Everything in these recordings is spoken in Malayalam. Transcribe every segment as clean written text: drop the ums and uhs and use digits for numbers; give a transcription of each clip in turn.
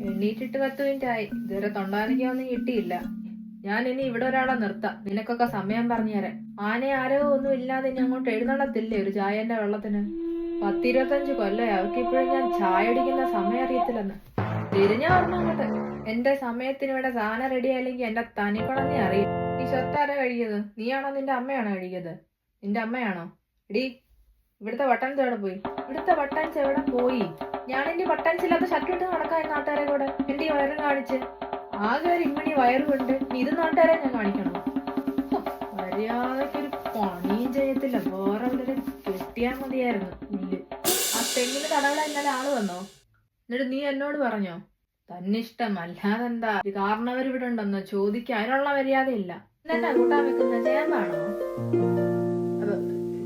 എണ്ണീറ്റിട്ട് 10 മിനിറ്റ് ആയി, ഇതുവരെ തൊണ്ടാനിക്കൊന്നും കിട്ടിയില്ല. ഞാൻ ഇനി ഇവിടെ ഒരാളെ നിർത്താം, നിനക്കൊക്കെ സമയം പറഞ്ഞുതരാൻ. ആനയെ ആരോ ഒന്നും ഇല്ലാതെ ഇനി അങ്ങോട്ട് എഴുന്നള്ളത്തില്ലേ ഒരു ചായന്റെ വെള്ളത്തിന്? 10-25 കൊല്ലം അവർക്ക് ഇപ്പോഴും ഞാൻ ചായ അടിക്കുന്ന സമയം അറിയത്തില്ലെന്ന്. തിരിഞ്ഞു പറഞ്ഞു അങ്ങോട്ട്. എന്റെ സമയത്തിന് ഇവിടെ സാധനം റെഡി ആയില്ലെങ്കിൽ എന്റെ തനിപ്പണം നീ അറിയും. ഈ സ്വത്താരാ കഴിക്കുന്നത്? നീയാണോ നിന്റെ അമ്മയാണോ കഴിക്കുന്നത്? നിന്റെ അമ്മയാണോ? എടീ, ഇവിടുത്തെ ബട്ടൺസ് എവിടെ പോയി? ഇവിടുത്തെ ബട്ടൺസ് എവിടെ പോയി? ഞാനെന്റെ ബട്ടൺസ് ഇല്ലാത്ത ഷർട്ട് ഇട്ട് നടക്കാൻ നാട്ടുകാരെ കൂടെ എന്റെ ഈ വയറും കാണിച്ച്. ആകെ ഒരു ഇമ്മണി വയറുകൊണ്ട് ഇത് നാട്ടുകാരെ ഞാൻ കാണിക്കണം? മര്യാദക്കൊരു പണിയും ചെയ്യത്തില്ല. വേറെ ഇവിടെ കെട്ടിയാൽ മതിയായിരുന്നു ഇല്ല്. ആ തെങ്ങിന് തടവില ഇന്നലെ ആള് വന്നോ? എന്നിട്ട് നീ എന്നോട് പറഞ്ഞോ തന്നിഷ്ടം അല്ലാതെന്താ കാരണവരിവിടെ ഉണ്ടെന്നോ ചോദിക്കാൻ അതിനുള്ള മര്യാദയില്ല. എന്നാ കൂട്ടാൻ വെക്കുന്ന ചേമ്പാണോ?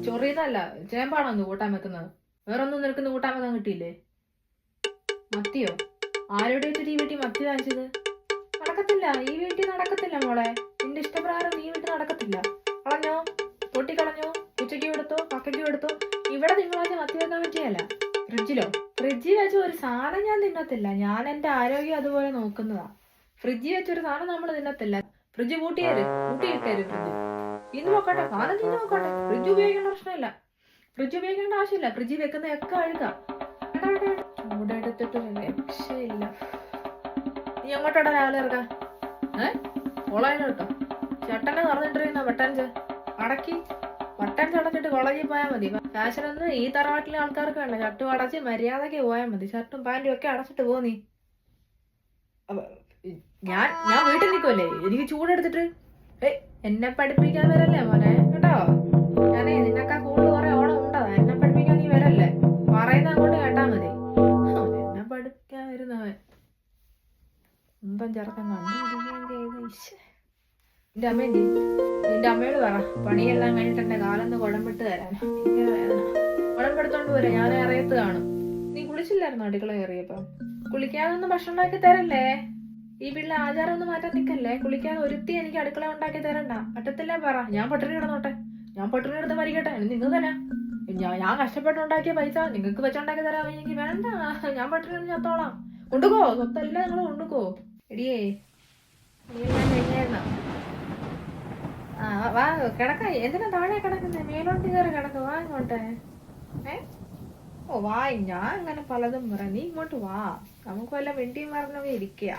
ചൊറിയുന്നല്ല, ചേമ്പാണോ ഒന്ന് കൂട്ടാൻ വെക്കുന്നത്? വേറൊന്നും നിനക്ക് കൂട്ടാൻ വെക്കാൻ കിട്ടിയില്ലേ? മത്തിയോ? ആരോടെ വെച്ചിട്ട് ഈ വീട്ടിൽ മത്തി വാങ്ങിച്ചത്? നടക്കത്തില്ല, ഈ വീട്ടിൽ നടക്കത്തില്ല മോളെ. നിന്റെ ഇഷ്ടപ്രകാരം ഈ വീട്ടിൽ നടക്കത്തില്ല. കളഞ്ഞോ, പൊട്ടിക്കളഞ്ഞോ, ഉച്ചയ്ക്ക് കൊടുത്തോ, പക്കയ്ക്ക് കൊടുത്തോ. ഇവിടെ തിങ്കളാഴ്ച മത്തി വെക്കാൻ പറ്റിയല്ല. ഫ്രിഡ്ജിലോ? ഫ്രിഡ്ജിൽ വെച്ച് ഒരു സാധനം ഞാൻ തിന്നത്തില്ല. ഞാൻ എന്റെ ആരോഗ്യം അതുപോലെ നോക്കുന്നതാ. ഫ്രിഡ്ജിൽ വെച്ചൊരു സാധനം നമ്മൾ തിന്നത്തില്ല. Fridge കൂട്ടിയിട്ടേര് fridge. ഇന്ന് നോക്കട്ടെ, സാധനം തിന്ന് നോക്കട്ടെ. ഫ്രിഡ്ജ് ഉപയോഗിക്കേണ്ട പ്രശ്നമില്ല, ഫ്രിഡ്ജ് ഉപയോഗിക്കേണ്ട ആവശ്യമില്ല. ഫ്രിഡ്ജിൽ വെക്കുന്നതൊക്കെ അഴുകാം. ചൂട് എടുത്തിട്ട് രക്ഷയില്ല. നീ അങ്ങോട്ടോടെ രാവിലെ ഇറക്കാം. കോളേജിൽ കേട്ടോ ചേട്ടനെ പറഞ്ഞിട്ടിരുന്ന ബട്ടൻസ് അടക്കി. ബട്ടൻസ് അടച്ചിട്ട് കോളേജിൽ പോയാൽ മതി. ഫാഷനൊന്നും ഈ തറവാട്ടിലെ ആൾക്കാർക്ക് വേണ്ട. ഷർട്ടും അടച്ച് മര്യാദയ്ക്ക് പോയാൽ മതി. ഷർട്ടും പാൻറ്റും ഒക്കെ അടച്ചിട്ട് പോ നീ. ഞാൻ വീട്ടിൽ നിൽക്കുമല്ലേ, എനിക്ക് ചൂടെടുത്തിട്ട് എന്നെ പഠിപ്പിക്കാൻ വരല്ലേ മോനെ കേട്ടോ. ഞാനേ നിന്നൊക്കെ കൂടുതൽ കുറെ ഓണം ഉണ്ടോ? എന്നെ പഠിപ്പിക്കാൻ നീ വരല്ലേ. പറയുന്ന അങ്ങോട്ട് കേട്ടാ മതി. എന്നെ പഠിപ്പിക്കാൻ വരുന്നവൻ സ്വന്തം ചെറുക്കൻ കണ്ടുപിടിക്കുകയും ചെയ്ത്. നിന്റെ അമ്മ എന്തി? നിന്റെ അമ്മയോട് പറ പണിയെല്ലാം കഴിഞ്ഞിട്ട് എന്റെ കാലൊന്ന് കുഴമ്പിട്ട് തരാൻ. ഭയങ്കര വേദന. കുഴമ്പെടുത്തോണ്ട് പോരാ, ഞാൻ അറിയത്ത് കാണും. നീ കുളിച്ചില്ലായിരുന്നു അടുക്കള കയറിയപ്പോ? കുളിക്കാതൊന്നും ഭക്ഷണം ഉണ്ടാക്കി തരല്ലേ. ഈ വീട്ടിലെ ആചാരം ഒന്നും മാറ്റാൻ നിൽക്കല്ലേ. കുളിക്കാതെ ഒരുത്തി എനിക്ക് അടുക്കള ഉണ്ടാക്കി തരണ്ട. പറ്റത്തില്ല പറ. ഞാൻ പട്ടിണി കിടന്നോട്ടെ, ഞാൻ പട്ടിണി എടുത്ത് മരിക്കട്ടെ. നിങ്ങൾ തരാം. ഞാൻ കഷ്ടപ്പെട്ടുണ്ടാക്കിയ പൈസ നിങ്ങൾക്ക് വെച്ചുണ്ടാക്കി തരാൻ എനിക്ക് വേണ്ട. ഞാൻ പട്ടിണി കിടന്ന് ചത്തോളാം. കൊണ്ടുക്കോ, സ്വത്തെല്ലാം നിങ്ങൾ കൊണ്ടുക്കോ. എടിയേ നീയെല്ലാം കഴിഞ്ഞായിരുന്ന? വാ കിടക്ക. എന്തിനാ താഴെ കിടക്കുന്നേ? മേലോട്ട് കയറി കിടക്ക്. വാ ഇങ്ങോട്ടെ. ഓ വാ, ഞാൻ അങ്ങനെ പലതും പറയാം. നീ ഇങ്ങോട്ട് വാ, നമുക്ക് വല്ല വെണ്ടിയും പറഞ്ഞൊക്കെ ഇരിക്കുക.